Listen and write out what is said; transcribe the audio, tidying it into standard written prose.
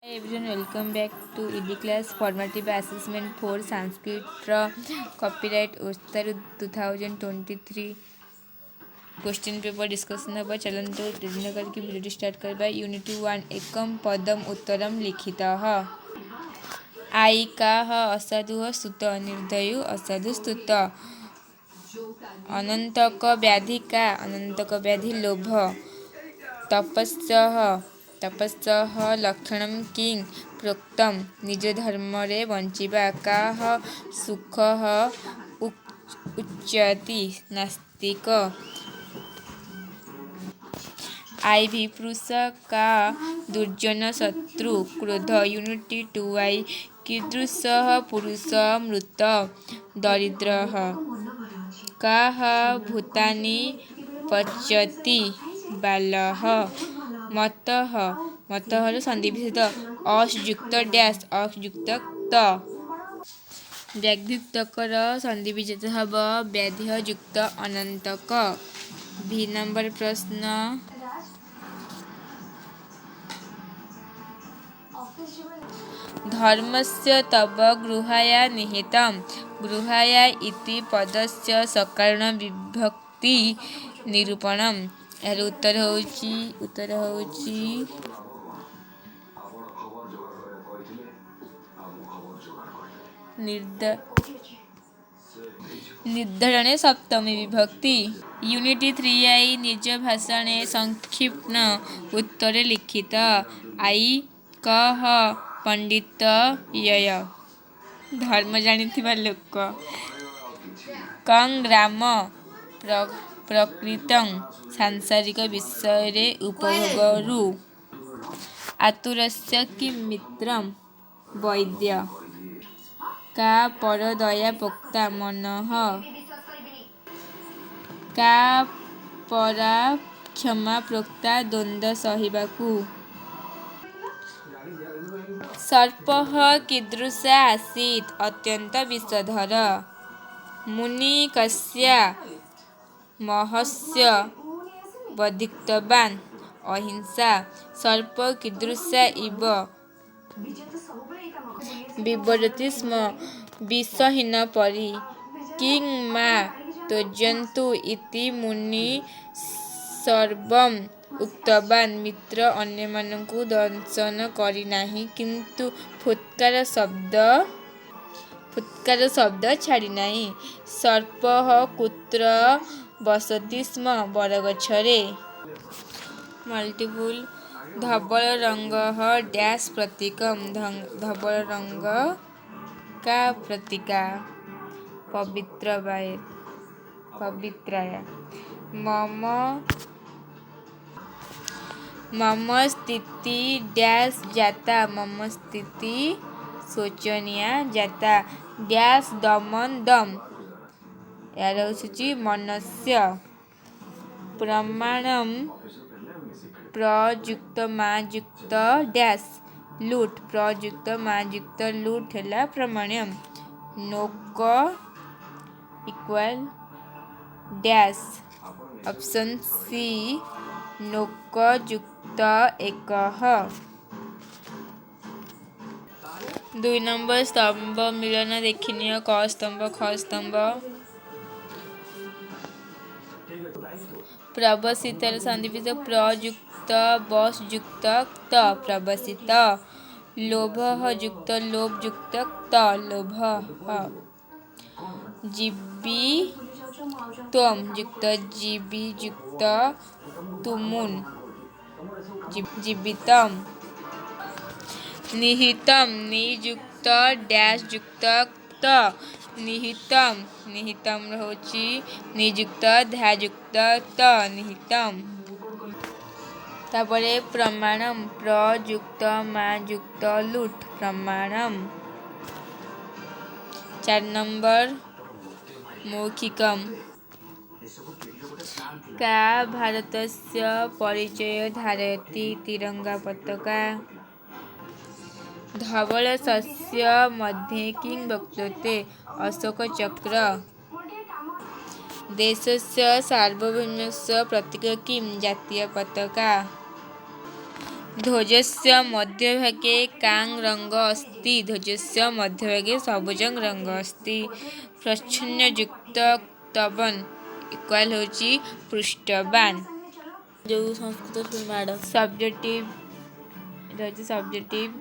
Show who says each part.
Speaker 1: Everyone, welcome back to ED class formative assessment for Sanskrit copyright Uttar 2023 question paper discussion हम चलते दिन करके video start करवा unit 1 एकम पदम उत्तरम लिखितः आई का असाधु स्तुत निर्दयु असाधु स्तुत अनंतक व्याधि का अनंतक व्याधि लोभ तपस्सह लक्षण किं प्रोक्तम निज धर्म रे बंचिबा का सुख उच्यति नास्तिक आई विपुरुष का दुर्जन शत्रु क्रोध यूनिटी 2 आई कीदृश पुरुष मृत दरिद्र का भूतानि पच्यति बालः मतः संधिविच्छेद अयुक्त डैश अयुक्त त व्याधियुक्तकर संधिविच्छेद हब व्याधियुक्त अनंतक। भी नंबर प्रश्न धर्मस्य तव गृहाया निहितम गृहाया इति पदस्य सकारण विभक्ति निरूपणम। यार उत्तर होची निर्धारणे सप्तमी विभक्ति। यूनिटी 3 आई निज भाषण संक्षिप्त उत्तर लिखित आई कह पंडित यय धर्म जानिथिबा लोक कं ग्राम प्रकृतं सांसारिक विषय उपभोगरु आतुरस्य किं मित्रं वैद्य का पर दया पोक्ता मनः का परा क्षमा प्रोक्ता द्वंद्व सहिबाकु सर्पः कीदृशा आसीत् अत्यंत विषधर मुनि कस्य महस्य वधितवान् अहिंसा सर्प कीदृशा इव विवरति स्म विषहीन परि किं मा त्यजन्तु इति मुनि सर्वम् उक्तवान् मित्र अन्यमानंकु दंशन करि नाही किंतु फुत्कार शब्द छाड़ी नाही। सर्पः कुत्र बसति स्म बरगछरे मल्टीपुल धवल रंग डैश प्रतीकम धवल रंग का प्रतीका पवित्राय मम स्थिति डैश जाता मम स्थिति शोचनीया जाता डैश दमन दम यार सूची मनस्य प्रमाणम प्रयुक्त मायुक्त डैश लूट प्रयुक्त मायुक्त लूट है प्रमाण्यम नोक इक्वल डैश ऑप्शन सी नोक युक्त एक। 2 नंबर स्तंभ मिलन देखनीय क स्तंभ ख स्तंभ प्रवसितर संधिविच्छेद प्रयुक्त बस युक्त त प्रवसित लोभ युक्त लोभ युक्त त लोभ जीवी त्वम युक्त जीवी युक्त तुमुन जीवितम निहितम नियुक्त डैश युक्त त निहितम होची नियुक्त ध्यायुक्त त निहितम। तापरे प्रमाणम प्रयुक्त मायुक्त लूट प्रमाणम। 4 नंबर मौखिकम का भारतस्य परिचय धारयति तिरंगा पताका धवल सस्य मध्ये किं वक्तव्ये अशोक चक्र देशस्य सार्वभौमस्य प्रतीक किं जातीय पताका ध्वजस्य मध्यभागे कां रंग अस्ति ध्वजस्य मध्यभागे सबुजं रंग अस्ति प्रच्छन्नयुक्त तबन इक्वाल होची पृष्ठबान
Speaker 2: जो संस्कृत माड़
Speaker 1: सब्जेक्टिव सब्जेक्टिव